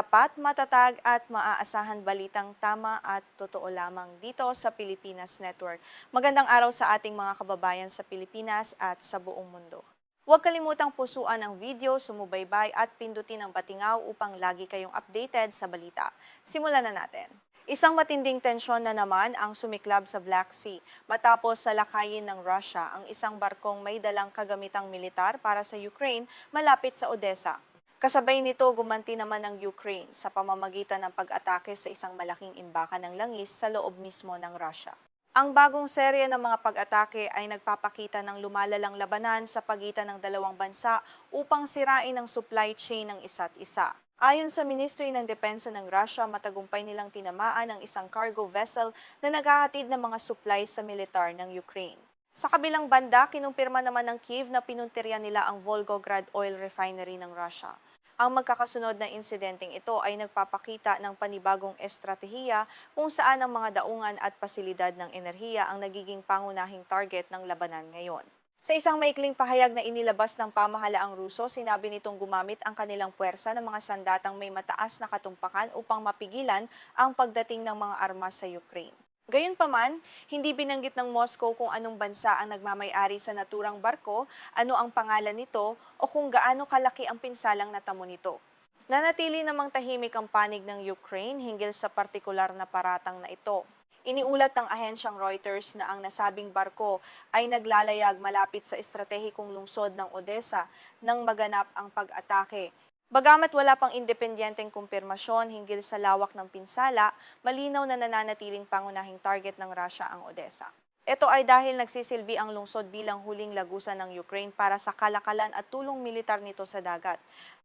Tapat, matatag at maaasahan balitang tama at totoo lamang dito sa Pilipinas Network. Magandang araw sa ating mga kababayan sa Pilipinas at sa buong mundo. Huwag kalimutang pusuan ang video, sumubaybay at pindutin ang patingaw upang lagi kayong updated sa balita. Simulan na natin. Isang matinding tensyon na naman ang sumiklab sa Black Sea matapos salakayin ng Russia ang isang barkong may dalang kagamitang militar para sa Ukraine malapit sa Odessa. Kasabay nito, gumanti naman ang Ukraine sa pamamagitan ng pag-atake sa isang malaking imbakan ng langis sa loob mismo ng Russia. Ang bagong serye ng mga pag-atake ay nagpapakita ng lumalalang labanan sa pagitan ng dalawang bansa upang sirain ang supply chain ng isa't isa. Ayon sa Ministry ng Depensa ng Russia, matagumpay nilang tinamaan ang isang cargo vessel na naghahatid ng mga supplies sa militar ng Ukraine. Sa kabilang banda, kinumpirma naman ng Kyiv na pinuntirya nila ang Volgograd oil refinery ng Russia. Ang magkakasunod na insidenteng ito ay nagpapakita ng panibagong estratehiya kung saan ang mga daungan at pasilidad ng enerhiya ang nagiging pangunahing target ng labanan ngayon. Sa isang maikling pahayag na inilabas ng pamahalaang Ruso, sinabi nitong gumamit ang kanilang puwersa ng mga sandatang may mataas na katumpakan upang mapigilan ang pagdating ng mga armas sa Ukraine. Gayunpaman, hindi binanggit ng Moscow kung anong bansa ang nagmamay-ari sa naturang barko, ano ang pangalan nito, o kung gaano kalaki ang pinsalang natamo nito. Nanatili namang tahimik ang panig ng Ukraine hinggil sa partikular na paratang na ito. Iniulat ng ahensyang Reuters na ang nasabing barko ay naglalayag malapit sa estratehikong lungsod ng Odessa nang maganap ang pag-atake. Bagamat wala pang independenteng kumpirmasyon hinggil sa lawak ng pinsala, malinaw na nananatiling pangunahing target ng Russia ang Odessa. Ito ay dahil nagsisilbi ang lungsod bilang huling lagusan ng Ukraine para sa kalakalan at tulong militar nito sa dagat.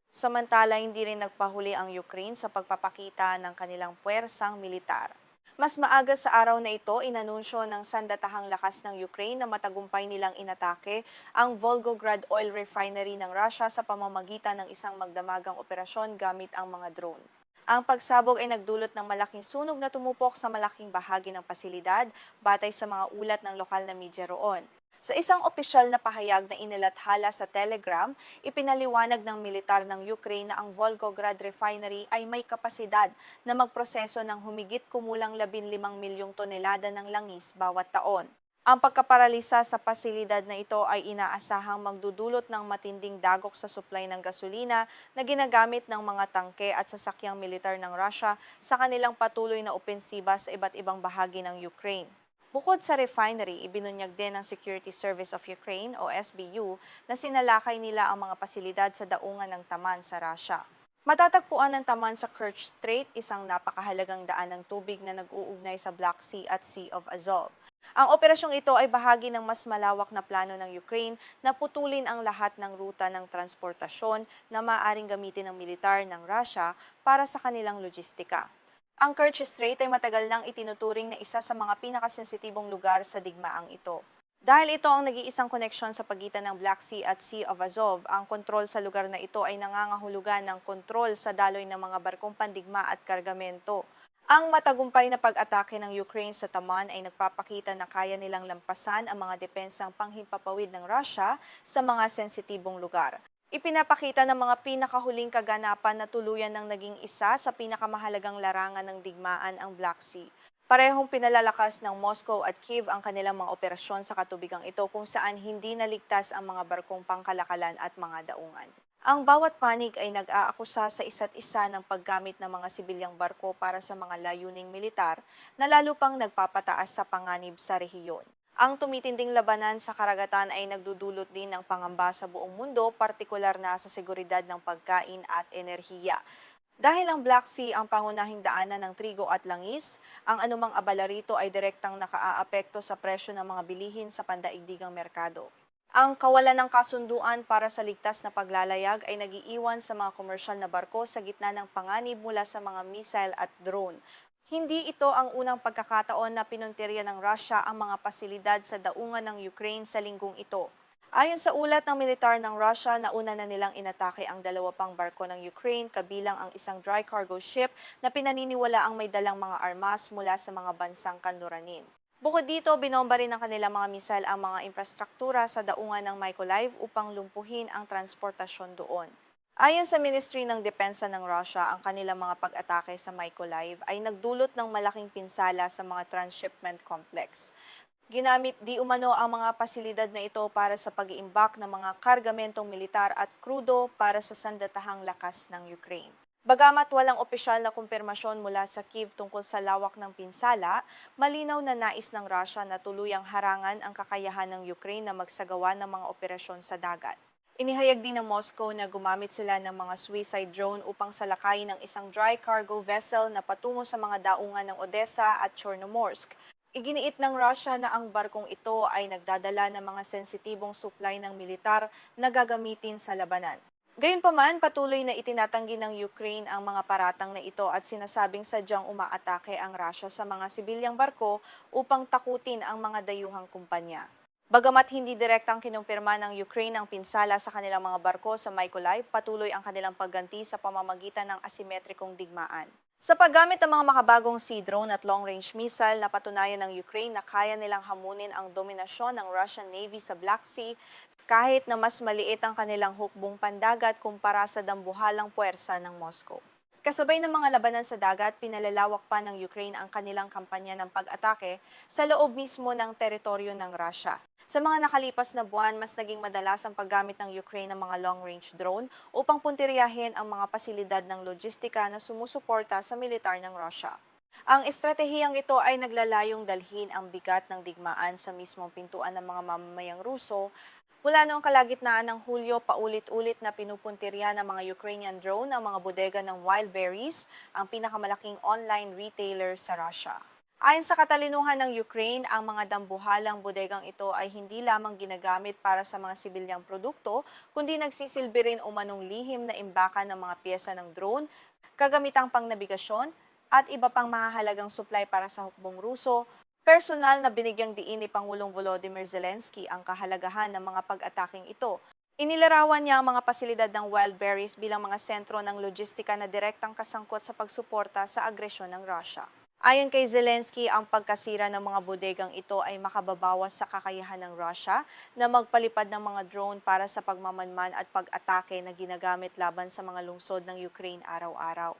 Samantala, hindi rin nagpahuli ang Ukraine sa pagpapakita ng kanilang puwersang militar. Mas maaga sa araw na ito, inanunsyo ng sandatahang lakas ng Ukraine na matagumpay nilang inatake ang Volgograd oil refinery ng Russia sa pamamagitan ng isang magdamagang operasyon gamit ang mga drone. Ang pagsabog ay nagdulot ng malaking sunog na tumupok sa malaking bahagi ng pasilidad batay sa mga ulat ng lokal na media roon. Sa isang opisyal na pahayag na inilathala sa Telegram, ipinaliwanag ng militar ng Ukraine na ang Volgograd Refinery ay may kapasidad na magproseso ng humigit kumulang 15 milyong tonelada ng langis bawat taon. Ang pagkaparalisa sa pasilidad na ito ay inaasahang magdudulot ng matinding dagok sa supply ng gasolina na ginagamit ng mga tangke at sasakyang militar ng Russia sa kanilang patuloy na opensiba sa iba't ibang bahagi ng Ukraine. Bukod sa refinery, ibinunyag din ng Security Service of Ukraine o SBU na sinalakay nila ang mga pasilidad sa daungan ng Taman sa Russia. Matatagpuan ng Taman sa Kerch Strait, isang napakahalagang daan ng tubig na nag-uugnay sa Black Sea at Sea of Azov. Ang operasyong ito ay bahagi ng mas malawak na plano ng Ukraine na putulin ang lahat ng ruta ng transportasyon na maaaring gamitin ng militar ng Russia para sa kanilang logistika. Ang Kerch Strait ay matagal nang itinuturing na isa sa mga pinakasensitibong lugar sa digmaang ito. Dahil ito ang nag-iisang koneksyon sa pagitan ng Black Sea at Sea of Azov, ang kontrol sa lugar na ito ay nangangahulugan ng kontrol sa daloy ng mga barkong pandigma at kargamento. Ang matagumpay na pag-atake ng Ukraine sa Taman ay nagpapakita na kaya nilang lampasan ang mga depensang panghimpapawid ng Russia sa mga sensitibong lugar. Ipinapakita ng mga pinakahuling kaganapan na tuluyan ng naging isa sa pinakamahalagang larangan ng digmaan ang Black Sea. Parehong pinalalakas ng Moscow at Kyiv ang kanilang mga operasyon sa katubigang ito kung saan hindi naligtas ang mga barkong pangkalakalan at mga daungan. Ang bawat panig ay nag-aakusa sa isa't isa ng paggamit ng mga sibilyang barko para sa mga layuning militar na lalo pang nagpapataas sa panganib sa rehiyon. Ang tumitinding labanan sa karagatan ay nagdudulot din ng pangamba sa buong mundo, partikular na sa seguridad ng pagkain at enerhiya. Dahil ang Black Sea ang pangunahing daanan ng trigo at langis, ang anumang abala rito ay direktang nakaaapekto sa presyo ng mga bilihin sa pandaigdigang merkado. Ang kawalan ng kasunduan para sa ligtas na paglalayag ay nagiiwan sa mga komersyal na barko sa gitna ng panganib mula sa mga missile at drone. Hindi ito ang unang pagkakataon na pinuntirya ng Russia ang mga pasilidad sa daungan ng Ukraine sa linggong ito. Ayon sa ulat ng militar ng Russia, nauna na nilang inatake ang 2 pang barko ng Ukraine, kabilang ang isang dry cargo ship na pinaniniwala ang may dalang mga armas mula sa mga bansang kanluranin. Bukod dito, binomba rin ng kanilang mga misal ang mga infrastruktura sa daungan ng Mykolaiv upang lumpuhin ang transportasyon doon. Ayon sa Ministry ng Depensa ng Russia, ang kanilang mga pag-atake sa Mykolaiv ay nagdulot ng malaking pinsala sa mga transshipment complex. Ginamit di umano ang mga pasilidad na ito para sa pag-iimbak ng mga kargamentong militar at krudo para sa sandatahang lakas ng Ukraine. Bagamat walang opisyal na kumpirmasyon mula sa Kyiv tungkol sa lawak ng pinsala, malinaw na nais ng Russia na tuluyang harangan ang kakayahan ng Ukraine na magsagawa ng mga operasyon sa dagat. Inihayag din ng Moscow na gumamit sila ng mga suicide drone upang salakayin ng isang dry cargo vessel na patungo sa mga daungan ng Odessa at Chornomorsk. Iginiit ng Russia na ang barkong ito ay nagdadala ng mga sensitibong supply ng militar na gagamitin sa labanan. Gayunpaman, patuloy na itinatanggi ng Ukraine ang mga paratang na ito at sinasabing sadyang umaatake ang Russia sa mga sibilyang barko upang takutin ang mga dayuhang kumpanya. Bagamat hindi direktang kinumpirma ng Ukraine ang pinsala sa kanilang mga barko sa Mykolaiv, patuloy ang kanilang pagganti sa pamamagitan ng asimetrikong digmaan. Sa paggamit ng mga makabagong sea drone at long-range missile, napatunayan ng Ukraine na kaya nilang hamunin ang dominasyon ng Russian Navy sa Black Sea kahit na mas maliit ang kanilang hukbong pandagat kumpara sa dambuhalang puwersa ng Moscow. Kasabay ng mga labanan sa dagat, pinalalawak pa ng Ukraine ang kanilang kampanya ng pag-atake sa loob mismo ng teritoryo ng Russia. Sa mga nakalipas na buwan, mas naging madalas ang paggamit ng Ukraine ng mga long-range drone upang puntiryahin ang mga pasilidad ng logistika na sumusuporta sa militar ng Russia. Ang estratehiyang ito ay naglalayong dalhin ang bigat ng digmaan sa mismong pintuan ng mga mamamayang Ruso. Mula noong kalagitnaan ng Hulyo, paulit-ulit na pinupuntirya ng mga Ukrainian drone ang mga bodega ng Wild Berries, ang pinakamalaking online retailer sa Russia. Ayon sa katalinuhan ng Ukraine, ang mga dambuhalang bodegang ito ay hindi lamang ginagamit para sa mga sibilyang produkto, kundi nagsisilbi rin umanong lihim na imbakan ng mga piyesa ng drone, kagamitang pangnabigasyon, at iba pang mahahalagang supply para sa hukbong Ruso. Personal na binigyang diin ni Pangulong Volodymyr Zelensky ang kahalagahan ng mga pag-ataking ito. Inilarawan niya ang mga pasilidad ng Wild Berries bilang mga sentro ng logistika na direktang kasangkot sa pagsuporta sa agresyon ng Russia. Ayon kay Zelensky, ang pagkasira ng mga bodegang ito ay makababawas sa kakayahan ng Russia na magpalipad ng mga drone para sa pagmamanman at pag-atake na ginagamit laban sa mga lungsod ng Ukraine araw-araw.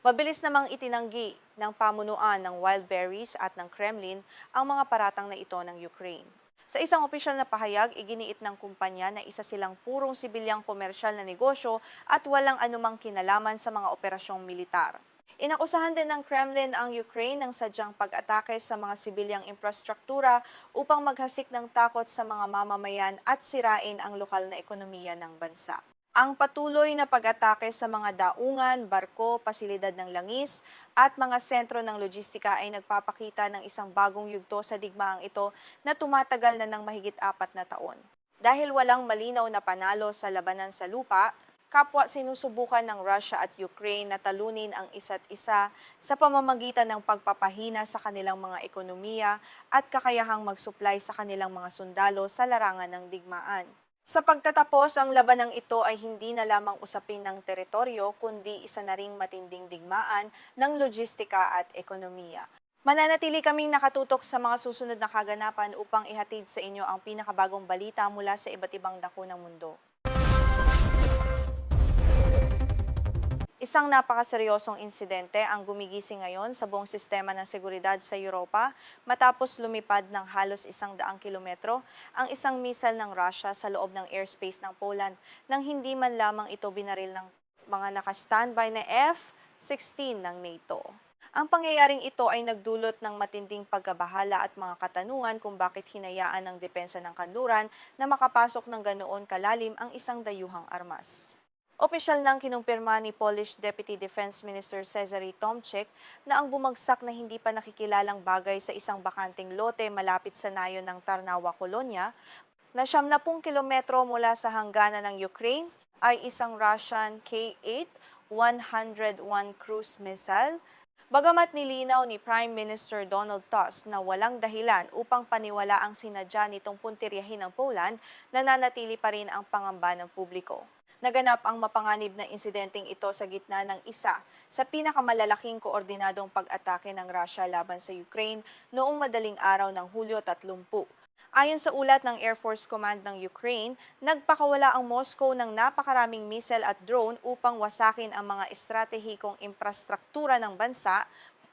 Mabilis namang itinanggi ng pamunuan ng Wild Berries at ng Kremlin ang mga paratang na ito ng Ukraine. Sa isang opisyal na pahayag, iginiit ng kumpanya na isa silang purong sibilyang komersyal na negosyo at walang anumang kinalaman sa mga operasyong militar. Inakusahan din ng Kremlin ang Ukraine ng sadyang pag-atake sa mga sibilyang infrastruktura upang maghasik ng takot sa mga mamamayan at sirain ang lokal na ekonomiya ng bansa. Ang patuloy na pag-atake sa mga daungan, barko, pasilidad ng langis at mga sentro ng logistika ay nagpapakita ng isang bagong yugto sa digmaang ito na tumatagal na ng mahigit 4 na taon. Dahil walang malinaw na panalo sa labanan sa lupa, kapwa sinusubukan ng Russia at Ukraine na talunin ang isa't isa sa pamamagitan ng pagpapahina sa kanilang mga ekonomiya at kakayahang mag-supply sa kanilang mga sundalo sa larangan ng digmaan. Sa pagtatapos, ang labanang ito ay hindi na lamang usapin ng teritoryo kundi isa na ring matinding digmaan ng logistika at ekonomiya. Mananatili kaming nakatutok sa mga susunod na kaganapan upang ihatid sa inyo ang pinakabagong balita mula sa iba't ibang dako ng mundo. Isang napakaseryosong insidente ang gumigising ngayon sa buong sistema ng seguridad sa Europa matapos lumipad ng halos 100 kilometro ang isang missile ng Russia sa loob ng airspace ng Poland nang hindi man lamang ito binaril ng mga naka-standby na F-16 ng NATO. Ang pangyayaring ito ay nagdulot ng matinding pagkabahala at mga katanungan kung bakit hinayaan ng depensa ng kanluran na makapasok ng ganoon kalalim ang isang dayuhang armas. Opisyal nang kinumpirma ni Polish Deputy Defense Minister Cezary Tomczyk na ang bumagsak na hindi pa nakikilalang bagay sa isang bakanting lote malapit sa nayon ng Tarnawa, Colonia, na 70 kilometro mula sa hangganan ng Ukraine, ay isang Russian K-8-101 cruise missile. Bagamat nilinaw ni Prime Minister Donald Tusk na walang dahilan upang paniwala ang sinadya nitong puntiryahin ng Poland, nananatili pa rin ang pangamba ng publiko. Naganap ang mapanganib na insidenteng ito sa gitna ng isa sa pinakamalalaking koordinadong pag-atake ng Russia laban sa Ukraine noong madaling araw ng Hulyo 30. Ayon sa ulat ng Air Force Command ng Ukraine, nagpakawala ang Moscow ng napakaraming missile at drone upang wasakin ang mga estratehikong infrastruktura ng bansa,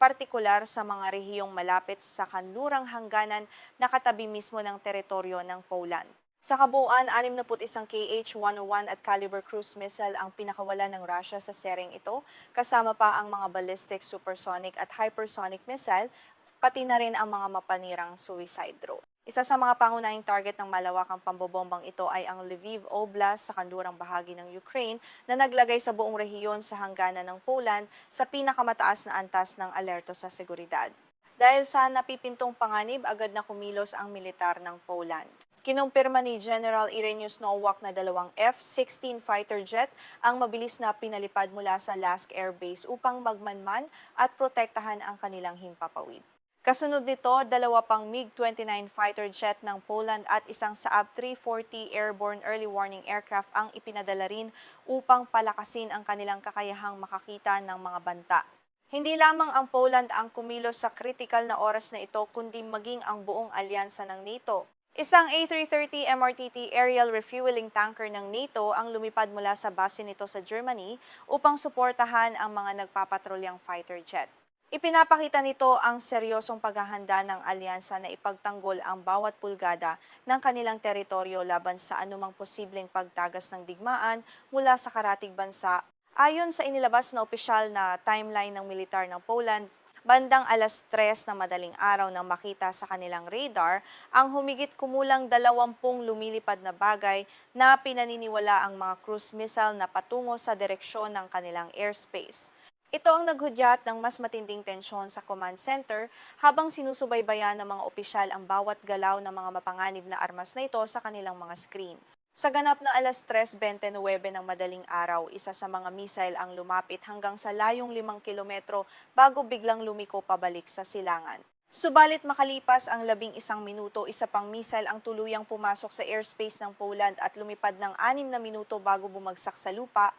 partikular sa mga rehiyong malapit sa kanlurang hangganan na katabi mismo ng teritoryo ng Poland. Sa kabuuan, 61 Kh-101 at caliber cruise missile ang pinakawala ng Russia sa sereng ito, kasama pa ang mga ballistic, supersonic at hypersonic missile, pati na rin ang mga mapanirang suicide drone. Isa sa mga pangunahing target ng malawakang pambobombang ito ay ang Lviv Oblast sa kanlurang bahagi ng Ukraine na naglagay sa buong rehiyon sa hangganan ng Poland sa pinakamataas na antas ng alerto sa seguridad. Dahil sa napipintong panganib, agad na kumilos ang militar ng Poland. Kinumpirma ni General Irenaeus Nowak na dalawang F-16 fighter jet ang mabilis na pinalipad mula sa Lask Air Base upang magmanman at protektahan ang kanilang himpapawid. Kasunod nito, dalawa pang MiG-29 fighter jet ng Poland at isang Saab 340 airborne early warning aircraft ang ipinadala rin upang palakasin ang kanilang kakayahang makakita ng mga banta. Hindi lamang ang Poland ang kumilos sa kritikal na oras na ito, kundi maging ang buong alyansa ng NATO. Isang A330 MRTT aerial refueling tanker ng NATO ang lumipad mula sa base nito sa Germany upang suportahan ang mga nagpapatrolyang fighter jet. Ipinapakita nito ang seryosong paghahanda ng alyansa na ipagtanggol ang bawat pulgada ng kanilang teritoryo laban sa anumang posibleng pagtagas ng digmaan mula sa karatig bansa. Ayon sa inilabas na opisyal na timeline ng militar ng Poland, bandang 3:00 ng madaling araw nang makita sa kanilang radar ang humigit kumulang 20 lumilipad na bagay na pinaniniwala ang mga cruise missile na patungo sa direksyon ng kanilang airspace. Ito ang naghudyat ng mas matinding tensyon sa command center habang sinusubaybayan ng mga opisyal ang bawat galaw ng mga mapanganib na armas na ito sa kanilang mga screen. Sa ganap na 3:29 ng madaling araw, isa sa mga missile ang lumapit hanggang sa layong 5 kilometro bago biglang lumiko pabalik sa silangan. Subalit makalipas ang 11 minuto, isa pang missile ang tuluyang pumasok sa airspace ng Poland at lumipad ng 6 na minuto bago bumagsak sa lupa,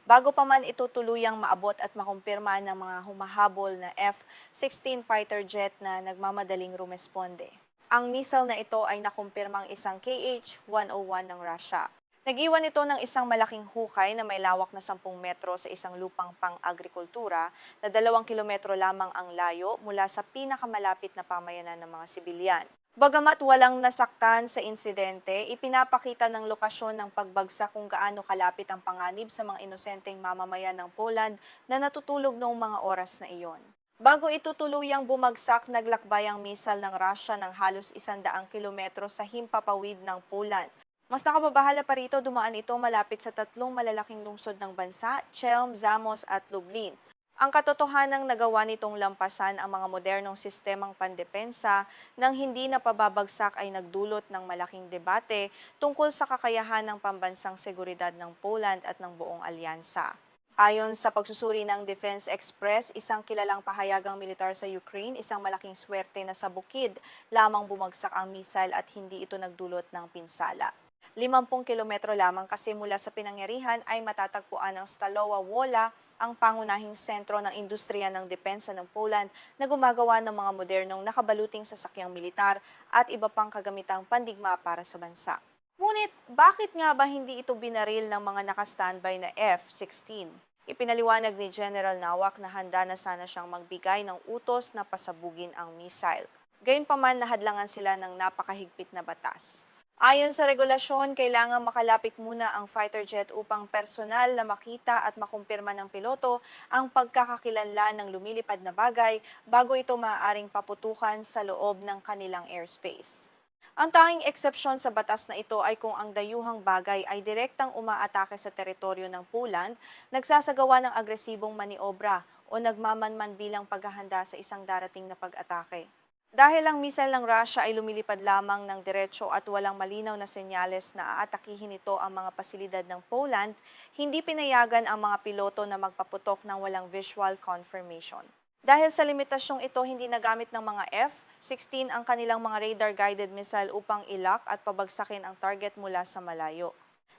bago pa man ito tuluyang maabot at makumpirma ng mga humahabol na F-16 fighter jet na nagmamadaling rumesponde. Ang missile na ito ay nakumpirmang isang Kh-101 ng Russia. Nag-iwan ito ng isang malaking hukay na may lawak na 10 metro sa isang lupang pang-agrikultura na 2 kilometro lamang ang layo mula sa pinakamalapit na pamayanan ng mga sibilyan. Bagamat walang nasaktan sa insidente, ipinapakita ng lokasyon ng pagbagsak kung gaano kalapit ang panganib sa mga inosenteng mamamayan ng Poland na natutulog noong mga oras na iyon. Bago ito tuluyang bumagsak, naglakbay ang missile ng Russia ng halos 100 kilometro sa himpapawid ng Poland. Mas nakababahala pa rito, dumaan ito malapit sa 3 malalaking lungsod ng bansa, Chelm, Zamość at Lublin. Ang katotohanang nagawa nitong lampasan ang mga modernong sistemang pandepensa nang hindi napababagsak ay nagdulot ng malaking debate tungkol sa kakayahan ng pambansang seguridad ng Poland at ng buong alyansa. Ayon sa pagsusuri ng Defense Express, isang kilalang pahayagang militar sa Ukraine, isang malaking swerte na sa bukid lamang bumagsak ang missile at hindi ito nagdulot ng pinsala. 50 kilometro lamang kasi mula sa pinangyarihan ay matatagpuan ang Stalowa Wola, ang pangunahing sentro ng industriya ng depensa ng Poland na gumagawa ng mga modernong nakabaluting sasakyang militar at iba pang kagamitang pandigma para sa bansa. Ngunit, bakit nga ba hindi ito binaril ng mga naka-standby na F-16? Ipinaliwanag ni General Nowak na handa na sana siyang magbigay ng utos na pasabugin ang missile. Gayunpaman, nahadlangan sila ng napakahigpit na batas. Ayon sa regulasyon, kailangan makalapit muna ang fighter jet upang personal na makita at makumpirma ng piloto ang pagkakakilanlan ng lumilipad na bagay bago ito maaaring paputukan sa loob ng kanilang airspace. Ang tanging eksepsyon sa batas na ito ay kung ang dayuhang bagay ay direktang umaatake sa teritoryo ng Poland, nagsasagawa ng agresibong maniobra o nagmamanman bilang paghahanda sa isang darating na pag-atake. Dahil ang missile ng Russia ay lumilipad lamang ng diretso at walang malinaw na senyales na aatakihin nito ang mga pasilidad ng Poland, hindi pinayagan ang mga piloto na magpaputok ng walang visual confirmation. Dahil sa limitasyong ito, hindi nagamit ng mga F-16 ang kanilang mga radar-guided missile upang ilak at pabagsakin ang target mula sa malayo.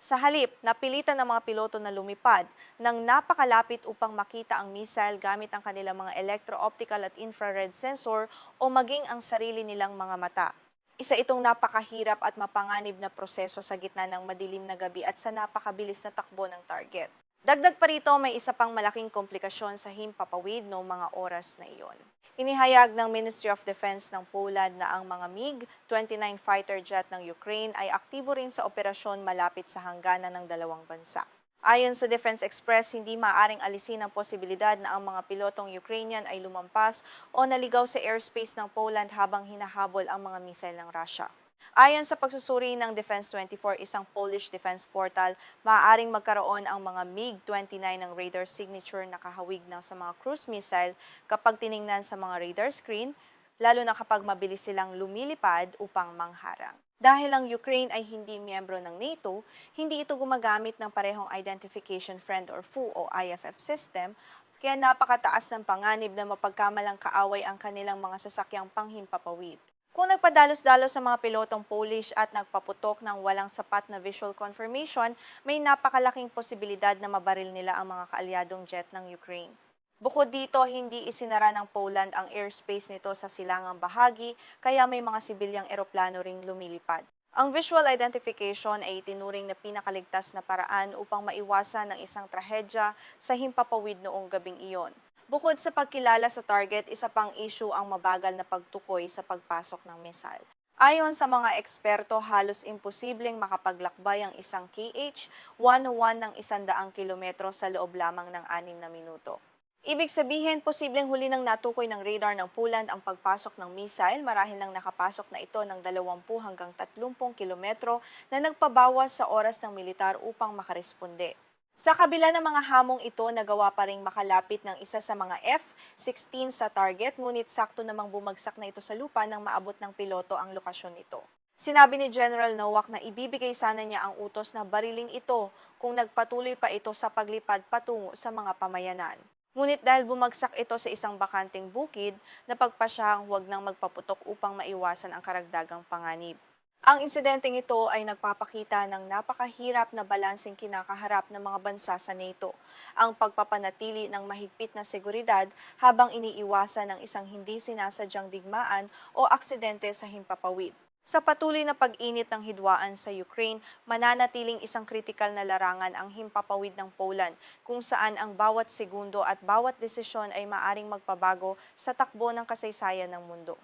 Sa halip, napilitan ng mga piloto na lumipad ng napakalapit upang makita ang missile gamit ang kanilang mga electro-optical at infrared sensor o maging ang sarili nilang mga mata. Isa itong napakahirap at mapanganib na proseso sa gitna ng madilim na gabi at sa napakabilis na takbo ng target. Dagdag pa rito, may isa pang malaking komplikasyon sa himpapawid noong mga oras na iyon. Inihayag ng Ministry of Defense ng Poland na ang mga MiG-29 fighter jet ng Ukraine ay aktibo rin sa operasyon malapit sa hangganan ng dalawang bansa. Ayon sa Defense Express, hindi maaaring alisin ang posibilidad na ang mga pilotong Ukrainian ay lumampas o naligaw sa airspace ng Poland habang hinahabol ang mga missile ng Russia. Ayon sa pagsusuri ng Defense24, isang Polish defense portal, maaaring magkaroon ang mga MiG-29 ng radar signature na kahawig ng sa mga cruise missile kapag tiningnan sa mga radar screen, lalo na kapag mabilis silang lumilipad upang mangharang. Dahil ang Ukraine ay hindi miyembro ng NATO, hindi ito gumagamit ng parehong Identification Friend or FU o IFF system, kaya napakataas ng panganib na mapagkamalang kaaway ang kanilang mga sasakyang panghimpapawid. Kung nagpadalos-dalos sa mga pilotong Polish at nagpaputok ng walang sapat na visual confirmation, may napakalaking posibilidad na mabaril nila ang mga kaalyadong jet ng Ukraine. Bukod dito, hindi isinara ng Poland ang airspace nito sa silangang bahagi, kaya may mga sibilyang eroplano ring lumilipad. Ang visual identification ay itinuring na pinakaligtas na paraan upang maiwasan ng isang trahedya sa himpapawid noong gabing iyon. Bukod sa pagkilala sa target, isa pang issue ang mabagal na pagtukoy sa pagpasok ng missile. Ayon sa mga eksperto, halos imposibleng makapaglakbay ang isang KH-101 ng 100 kilometro sa loob lamang ng 6 na minuto. Ibig sabihin, posibleng huli nang natukoy ng radar ng Poland ang pagpasok ng missile marahil nang nakapasok na ito ng 20 hanggang 30 kilometro na nagpabawas sa oras ng militar upang makaresponde. Sa kabila ng mga hamong ito, nagawa pa ring makalapit ng isa sa mga F-16 sa target, ngunit sakto namang bumagsak na ito sa lupa nang maabot ng piloto ang lokasyon nito. Sinabi ni General Nowak na ibibigay sana niya ang utos na bariling ito kung nagpatuloy pa ito sa paglipad patungo sa mga pamayanan. Ngunit dahil bumagsak ito sa isang bakanting bukid, napagpasyang huwag nang magpaputok upang maiwasan ang karagdagang panganib. Ang insidenteng ito ay nagpapakita ng napakahirap na balanseng kinakaharap ng mga bansa sa NATO, ang pagpapanatili ng mahigpit na seguridad habang iniiwasan ng isang hindi sinasadyang digmaan o aksidente sa himpapawid. Sa patuloy na pag-init ng hidwaan sa Ukraine, mananatiling isang kritikal na larangan ang himpapawid ng Poland kung saan ang bawat segundo at bawat desisyon ay maaring magpabago sa takbo ng kasaysayan ng mundo.